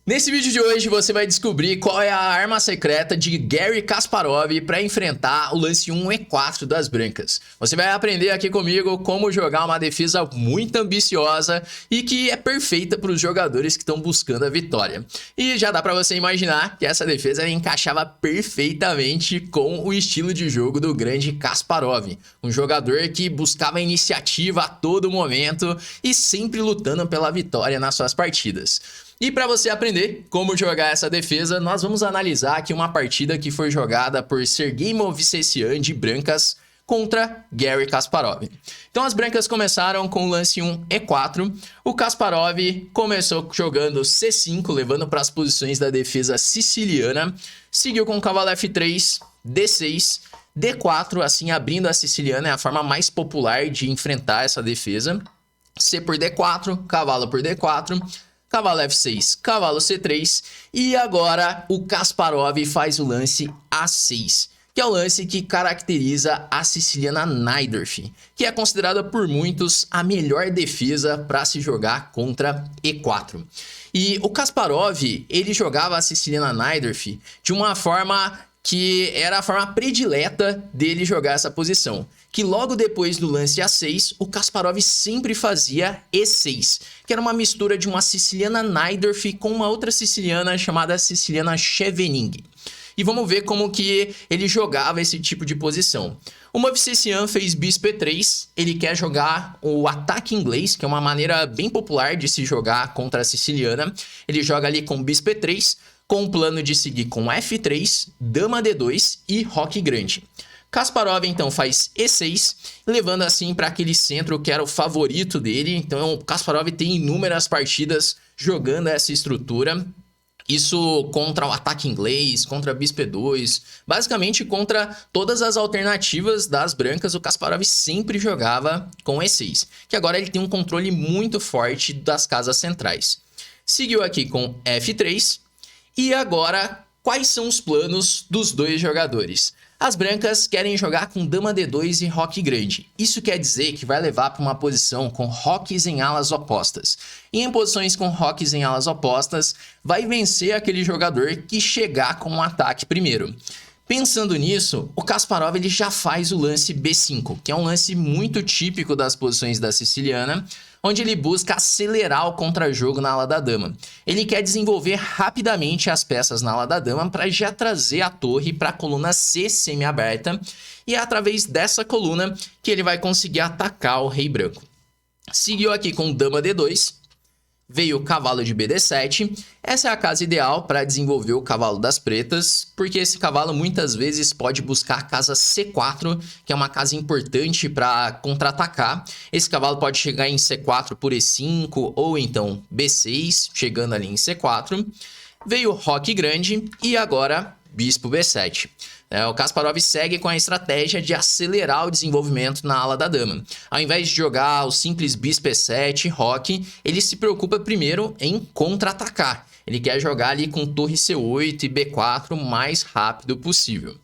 Nesse vídeo de hoje você vai descobrir qual é a arma secreta de Garry Kasparov para enfrentar o lance 1 e 4 das brancas. Você vai aprender aqui comigo como jogar uma defesa muito ambiciosa e que é perfeita para os jogadores que estão buscando a vitória. E já dá para você imaginar que essa defesa encaixava perfeitamente com o estilo de jogo do grande Kasparov, um jogador que buscava iniciativa a todo momento e sempre lutando pela vitória nas suas partidas. E para você aprender como jogar essa defesa, nós vamos analisar aqui uma partida que foi jogada por Sergei Movsesian de brancas contra Garry Kasparov. Então as brancas começaram com o lance 1 e 4, o Kasparov começou jogando C5, levando para as posições da defesa siciliana, seguiu com o cavalo F3, D6, D4, assim abrindo a siciliana, é a forma mais popular de enfrentar essa defesa, C por D4, cavalo por D4, cavalo F6, cavalo C3 e agora o Kasparov faz o lance A6, que é o lance que caracteriza a siciliana Najdorf, que é considerada por muitos a melhor defesa para se jogar contra E4. E o Kasparov, ele jogava a siciliana Najdorf de uma forma que era a forma predileta dele jogar essa posição, que logo depois do lance A6, o Kasparov sempre fazia E6, que era uma mistura de uma siciliana Najdorf com uma outra siciliana chamada siciliana Scheveningen. E vamos ver como que ele jogava esse tipo de posição. O Movsesian fez bispo E3, ele quer jogar o ataque inglês, que é uma maneira bem popular de se jogar contra a siciliana. Ele joga ali com bispo E3, com o plano de seguir com F3, dama D2 e roque grande. Kasparov então faz E6, levando assim para aquele centro que era o favorito dele. Então o Kasparov tem inúmeras partidas jogando essa estrutura. Isso contra o ataque inglês, contra bispo E2, basicamente contra todas as alternativas das brancas, o Kasparov sempre jogava com E6, que agora ele tem um controle muito forte das casas centrais. Seguiu aqui com F3, e agora quais são os planos dos dois jogadores? As brancas querem jogar com dama D2 e roque grande. Isso quer dizer que vai levar para uma posição com roques em alas opostas. E em posições com roques em alas opostas, vai vencer aquele jogador que chegar com um ataque primeiro. Pensando nisso, o Kasparov ele já faz o lance B5, que é um lance muito típico das posições da siciliana, onde ele busca acelerar o contra-jogo na ala da dama. Ele quer desenvolver rapidamente as peças na ala da dama para já trazer a torre para a coluna C semi-aberta, e é através dessa coluna que ele vai conseguir atacar o rei branco. Seguiu aqui com dama D2, veio o cavalo de BD7, essa é a casa ideal para desenvolver o cavalo das pretas, porque esse cavalo muitas vezes pode buscar a casa C4, que é uma casa importante para contra-atacar. Esse cavalo pode chegar em C4 por E5 ou então B6, chegando ali em C4. Veio o roque grande e agora bispo B7. O Kasparov segue com a estratégia de acelerar o desenvolvimento na ala da dama. Ao invés de jogar o simples bispo E7, roque, ele se preocupa primeiro em contra-atacar. Ele quer jogar ali com torre C8 e B4 o mais rápido possível.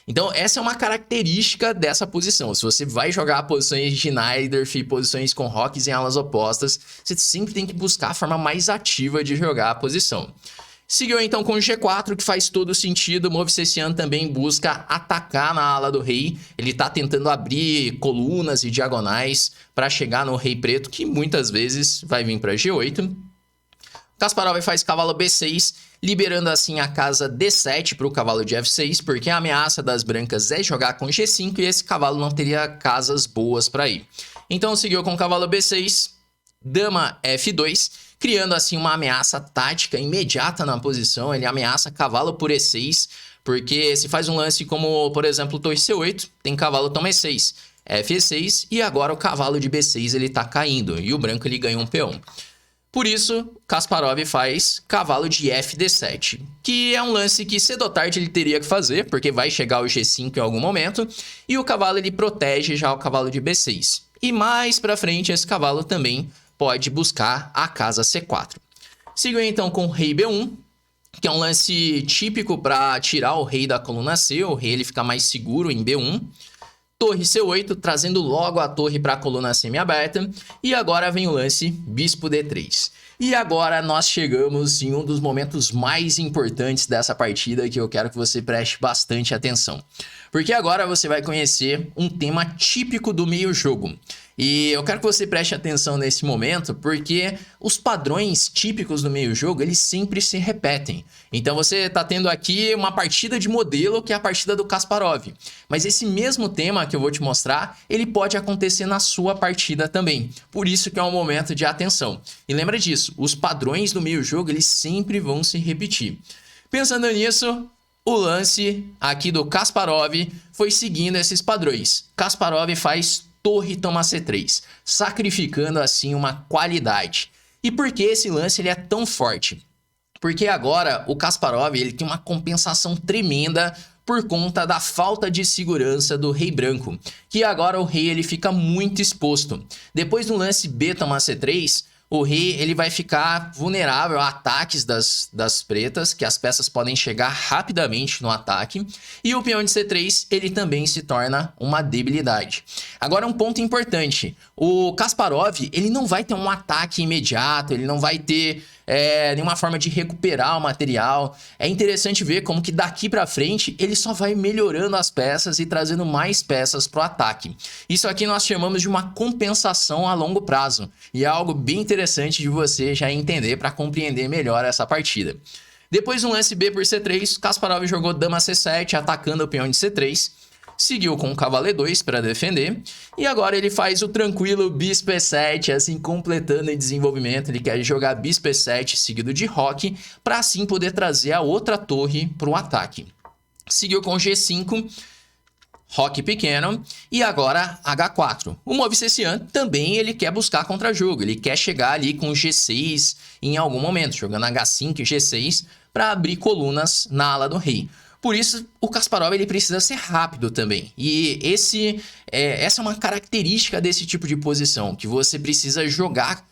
Então essa é uma característica dessa posição. Se você vai jogar posições de Najdorf, posições com roques em alas opostas, você sempre tem que buscar a forma mais ativa de jogar a posição. Seguiu então com o G4, que faz todo sentido. O Movsesian também busca atacar na ala do rei. Ele está tentando abrir colunas e diagonais para chegar no rei preto, que muitas vezes vai vir para G8. Kasparov faz cavalo B6, liberando assim a casa D7 para o cavalo de F6, porque a ameaça das brancas é jogar com G5 e esse cavalo não teria casas boas para ir. Então seguiu com o cavalo B6, dama F2, criando assim uma ameaça tática imediata na posição. Ele ameaça cavalo por E6, porque se faz um lance como, por exemplo, torre C8, tem cavalo toma E6, F6 e agora o cavalo de B6 ele tá caindo e o branco ele ganha um peão. Por isso, Kasparov faz cavalo de FD7, que é um lance que cedo ou tarde ele teria que fazer, porque vai chegar o G5 em algum momento, e o cavalo ele protege já o cavalo de B6. E mais pra frente esse cavalo também pode buscar a casa C4. Seguiu então com o rei B1, que é um lance típico para tirar o rei da coluna C, o rei ele fica mais seguro em B1. Torre C8, trazendo logo a torre para a coluna semi-aberta. E agora vem o lance bispo D3. E agora nós chegamos em um dos momentos mais importantes dessa partida que eu quero que você preste bastante atenção. Porque agora você vai conhecer um tema típico do meio-jogo. E eu quero que você preste atenção nesse momento porque os padrões típicos do meio-jogo, eles sempre se repetem. Então você está tendo aqui uma partida de modelo que é a partida do Kasparov. Mas esse mesmo tema que eu vou te mostrar, ele pode acontecer na sua partida também. Por isso que é um momento de atenção. E lembra disso, os padrões do meio-jogo, eles sempre vão se repetir. Pensando nisso, o lance aqui do Kasparov foi seguindo esses padrões. Kasparov faz torre toma C3, sacrificando assim uma qualidade. E por que esse lance ele é tão forte? Porque agora o Kasparov ele tem uma compensação tremenda por conta da falta de segurança do rei branco, que agora o rei ele fica muito exposto. Depois do lance B toma C3, o rei ele vai ficar vulnerável a ataques das pretas, que as peças podem chegar rapidamente no ataque. E o peão de C3 ele também se torna uma debilidade. Agora um ponto importante, o Kasparov ele não vai ter um ataque imediato, ele não vai ter nenhuma forma de recuperar o material. É interessante ver como que daqui para frente ele só vai melhorando as peças e trazendo mais peças para o ataque. Isso aqui nós chamamos de uma compensação a longo prazo. E é algo bem interessante de você já entender para compreender melhor essa partida. Depois do lance B por C3, Kasparov jogou dama C7 atacando o peão de C3. Seguiu com o cavalo E2 para defender. E agora ele faz o tranquilo bispo E7, assim completando em desenvolvimento. Ele quer jogar bispo E7 seguido de roque, para assim poder trazer a outra torre para o ataque. Seguiu com G5, roque pequeno, e agora H4. O Movsesian também ele quer buscar contra-jogo. Ele quer chegar ali com G6 em algum momento, jogando H5 e G6 para abrir colunas na ala do rei. Por isso, o Kasparov ele precisa ser rápido também. E essa é uma característica desse tipo de posição, que você precisa jogar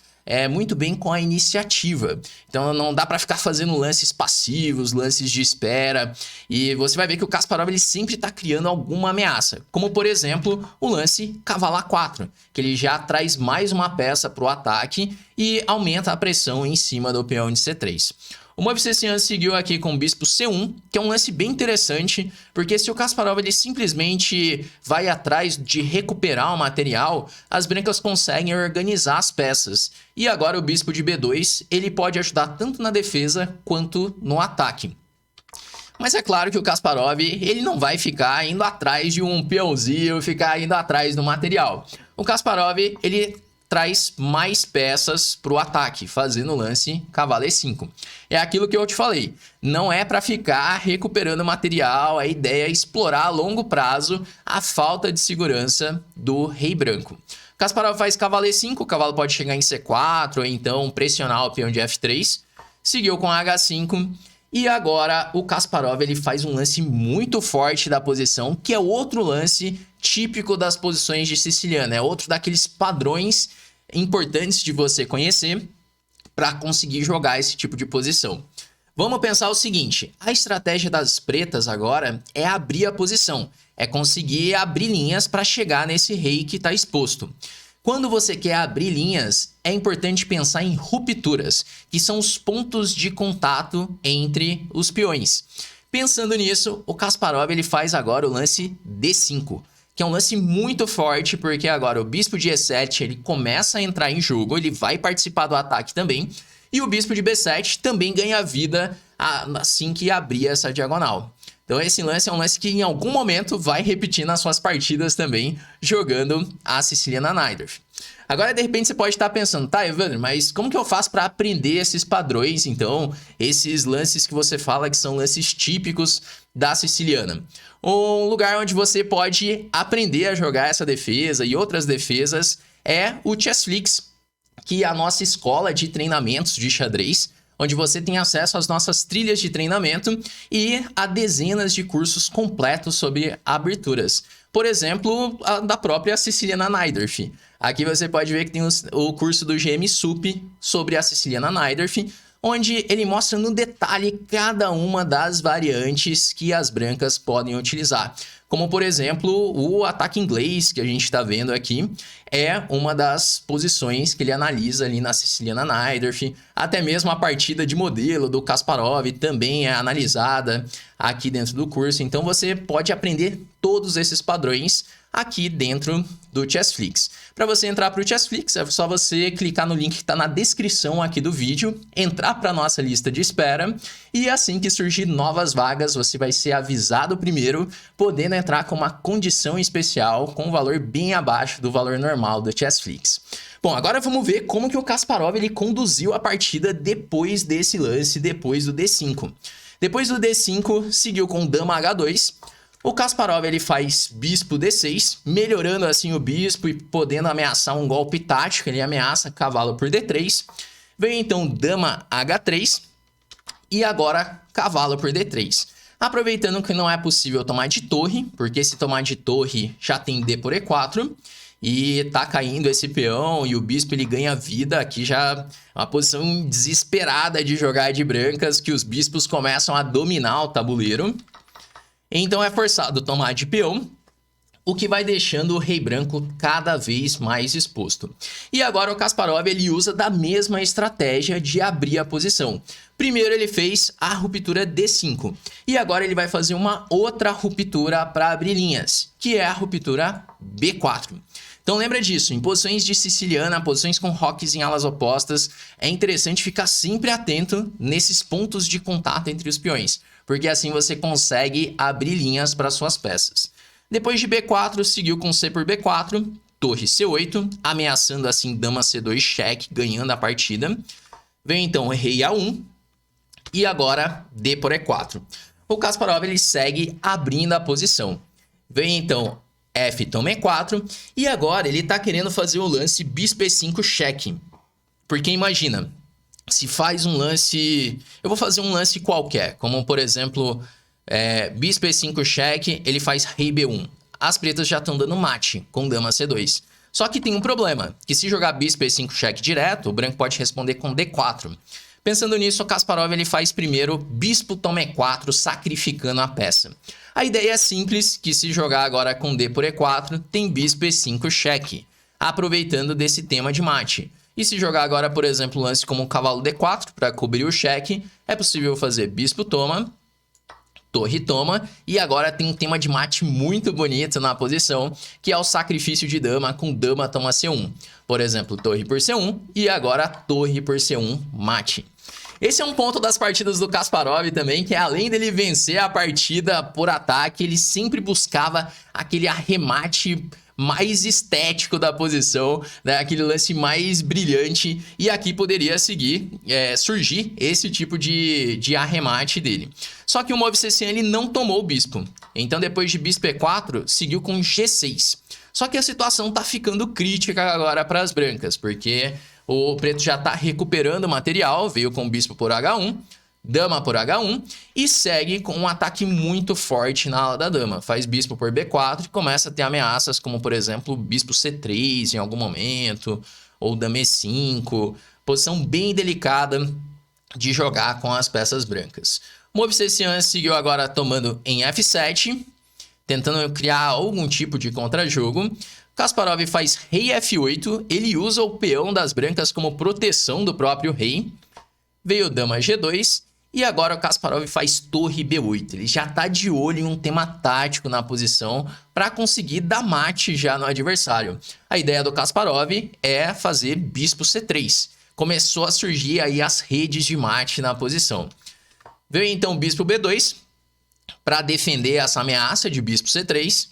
muito bem com a iniciativa. Então não dá para ficar fazendo lances passivos, lances de espera. E você vai ver que o Kasparov ele sempre está criando alguma ameaça. Como, por exemplo, o lance cavalo A4, que ele já traz mais uma peça para o ataque e aumenta a pressão em cima do peão de C3. O Movsesian seguiu aqui com o bispo C1, que é um lance bem interessante, porque se o Kasparov ele simplesmente vai atrás de recuperar o material, as brancas conseguem organizar as peças. E agora o bispo de B2, ele pode ajudar tanto na defesa quanto no ataque. Mas é claro que o Kasparov ele não vai ficar indo atrás de um peãozinho, ficar indo atrás do material. O Kasparov ele traz mais peças para o ataque, fazendo o lance cavalo E5. É aquilo que eu te falei, não é para ficar recuperando material, a ideia é explorar a longo prazo a falta de segurança do rei branco. Kasparov faz cavalo E5, o cavalo pode chegar em C4 ou então pressionar o peão de F3, seguiu com H5. E agora o Kasparov ele faz um lance muito forte da posição, que é outro lance típico das posições de siciliana. É outro daqueles padrões importantes de você conhecer para conseguir jogar esse tipo de posição. Vamos pensar o seguinte, a estratégia das pretas agora é abrir a posição, é conseguir abrir linhas para chegar nesse rei que está exposto. Quando você quer abrir linhas, é importante pensar em rupturas, que são os pontos de contato entre os peões. Pensando nisso, o Kasparov ele faz agora o lance D5, que é um lance muito forte, porque agora o bispo de E7 ele começa a entrar em jogo, ele vai participar do ataque também, e o bispo de B7 também ganha vida assim que abrir essa diagonal. Então esse lance é um lance que em algum momento vai repetir nas suas partidas também, jogando a Siciliana Najdorf. Agora, de repente, você pode estar pensando, tá, Evandro, mas como que eu faço para aprender esses padrões, então, esses lances que você fala que são lances típicos da siciliana? Um lugar onde você pode aprender a jogar essa defesa e outras defesas é o Chessflix, que é a nossa escola de treinamentos de xadrez, onde você tem acesso às nossas trilhas de treinamento e a dezenas de cursos completos sobre aberturas. Por exemplo, a da própria Siciliana Najdorf. Aqui você pode ver que tem o curso do GM Sup sobre a Siciliana Najdorf, onde ele mostra no detalhe cada uma das variantes que as brancas podem utilizar. Como, por exemplo, o ataque inglês que a gente está vendo aqui é uma das posições que ele analisa ali na Siciliana Najdorf. Até mesmo a partida de modelo do Kasparov também é analisada aqui dentro do curso. Então você pode aprender todos esses padrões aqui dentro do Chessflix. Para você entrar para o Chessflix, é só você clicar no link que está na descrição aqui do vídeo, entrar para a nossa lista de espera e assim que surgir novas vagas, você vai ser avisado primeiro, podendo entrar com uma condição especial com um valor bem abaixo do valor normal do Chessflix. Bom, agora vamos ver como que o Kasparov ele conduziu a partida depois desse lance, depois do D5. Depois do D5, seguiu com Dama H2. O Kasparov ele faz Bispo D6, melhorando assim o Bispo e podendo ameaçar um golpe tático. Ele ameaça Cavalo por D3. Vem então Dama H3 e agora Cavalo por D3. Aproveitando que não é possível tomar de torre, porque se tomar de torre já tem D por E4. E tá caindo esse peão e o bispo ele ganha vida. Aqui já é uma posição desesperada de jogar de brancas, que os bispos começam a dominar o tabuleiro. Então é forçado tomar de peão, o que vai deixando o rei branco cada vez mais exposto. E agora o Kasparov ele usa da mesma estratégia de abrir a posição. Primeiro ele fez a ruptura D5 e agora ele vai fazer uma outra ruptura para abrir linhas, que é a ruptura B4. Então lembra disso, em posições de siciliana, posições com roques em alas opostas, é interessante ficar sempre atento nesses pontos de contato entre os peões, porque assim você consegue abrir linhas para suas peças. Depois de B4, seguiu com C por B4, torre C8, ameaçando assim dama C2 cheque, ganhando a partida. Vem então rei A1 e agora D por E4. O Kasparov ele segue abrindo a posição. Vem então F toma E4 e agora ele está querendo fazer o lance bispo E5 cheque. Porque imagina, se faz um lance... Eu vou fazer um lance qualquer, como por exemplo, bispo E5 cheque, ele faz rei B1. As pretas já estão dando mate com dama C2. Só que tem um problema, que se jogar bispo E5 cheque direto, o branco pode responder com D4. Pensando nisso, o Kasparov ele faz primeiro bispo toma E4, sacrificando a peça. A ideia é simples, que se jogar agora com D por E4, tem bispo E5 cheque, aproveitando desse tema de mate. E se jogar agora, por exemplo, lance como cavalo D4 para cobrir o cheque, é possível fazer bispo toma, torre toma, e agora tem um tema de mate muito bonito na posição, que é o sacrifício de dama com dama toma C1. Por exemplo, torre por C1 e agora torre por C1 mate. Esse é um ponto das partidas do Kasparov também, que além dele vencer a partida por ataque, ele sempre buscava aquele arremate mais estético da posição, né? Aquele lance mais brilhante, e aqui poderia surgir esse tipo de arremate dele. Só que o Movsesian ele não tomou o bispo, então depois de bispo E4, seguiu com G6. Só que a situação tá ficando crítica agora para as brancas, porque o preto já tá recuperando o material, veio com bispo por H1, dama por H1 e segue com um ataque muito forte na ala da dama. Faz bispo por B4 e começa a ter ameaças como, por exemplo, bispo C3 em algum momento, ou dama E5. Posição bem delicada de jogar com as peças brancas. Movsesian seguiu agora tomando em F7, tentando criar algum tipo de contra-jogo. Kasparov faz rei F8, ele usa o peão das brancas como proteção do próprio rei. Veio dama G2 e agora o Kasparov faz torre B8. Ele já está de olho em um tema tático na posição para conseguir dar mate já no adversário. A ideia do Kasparov é fazer bispo C3. Começou a surgir aí as redes de mate na posição. Veio então bispo B2 para defender essa ameaça de bispo C3.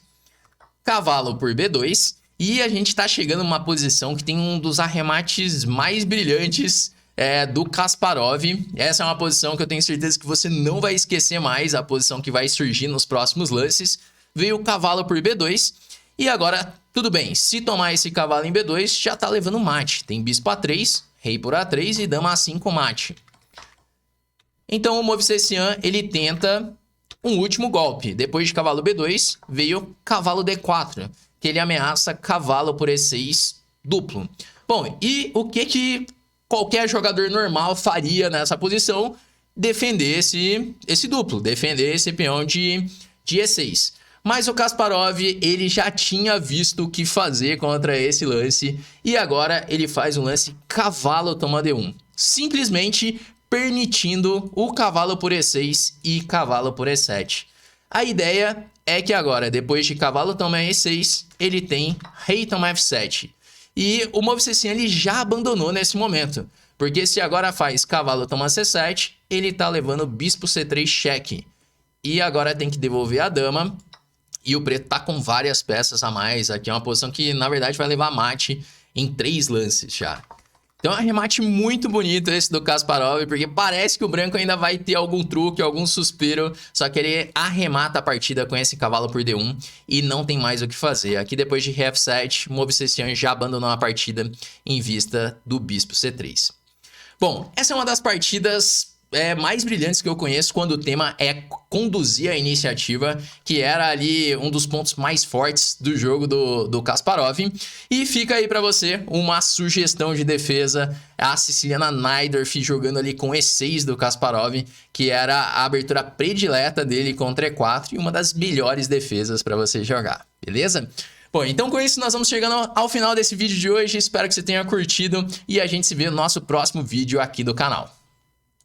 Cavalo por B2 e a gente está chegando numa posição que tem um dos arremates mais brilhantes do Kasparov. Essa é uma posição que eu tenho certeza que você não vai esquecer mais, a posição que vai surgir nos próximos lances. Veio o cavalo por B2 e agora, tudo bem, se tomar esse cavalo em B2 já está levando mate. Tem bispo A3, rei por A3 e dama A5 mate. Então o Movsesian ele tenta um último golpe. Depois de cavalo B2, veio cavalo D4, que ele ameaça cavalo por E6 duplo. Bom, e o que qualquer jogador normal faria nessa posição, defender esse duplo, defender esse peão de E6. Mas o Kasparov, ele já tinha visto o que fazer contra esse lance e agora ele faz um lance cavalo toma D1, simplesmente permitindo o cavalo por E6 e cavalo por E7. A ideia é que agora, depois de cavalo toma E6, ele tem rei toma F7. E o Movsesian ele já abandonou nesse momento, porque se agora faz cavalo toma C7, ele tá levando bispo C3 cheque. E agora tem que devolver a dama. E o preto tá com várias peças a mais. Aqui é uma posição que, na verdade, vai levar mate em 3 lances já. Então é um remate muito bonito esse do Kasparov, porque parece que o branco ainda vai ter algum truque, algum suspiro, só que ele arremata a partida com esse cavalo por D1 e não tem mais o que fazer. Aqui depois de rei F7, o Movsesian já abandonou a partida em vista do bispo C3. Bom, essa é uma das partidas mais brilhantes que eu conheço quando o tema é conduzir a iniciativa, que era ali um dos pontos mais fortes do jogo do Kasparov. E fica aí pra você uma sugestão de defesa, a siciliana Najdorf jogando ali com E6 do Kasparov, que era a abertura predileta dele contra E4 e uma das melhores defesas pra você jogar, beleza? Bom, então com isso nós vamos chegando ao final desse vídeo de hoje, espero que você tenha curtido e a gente se vê no nosso próximo vídeo aqui do canal.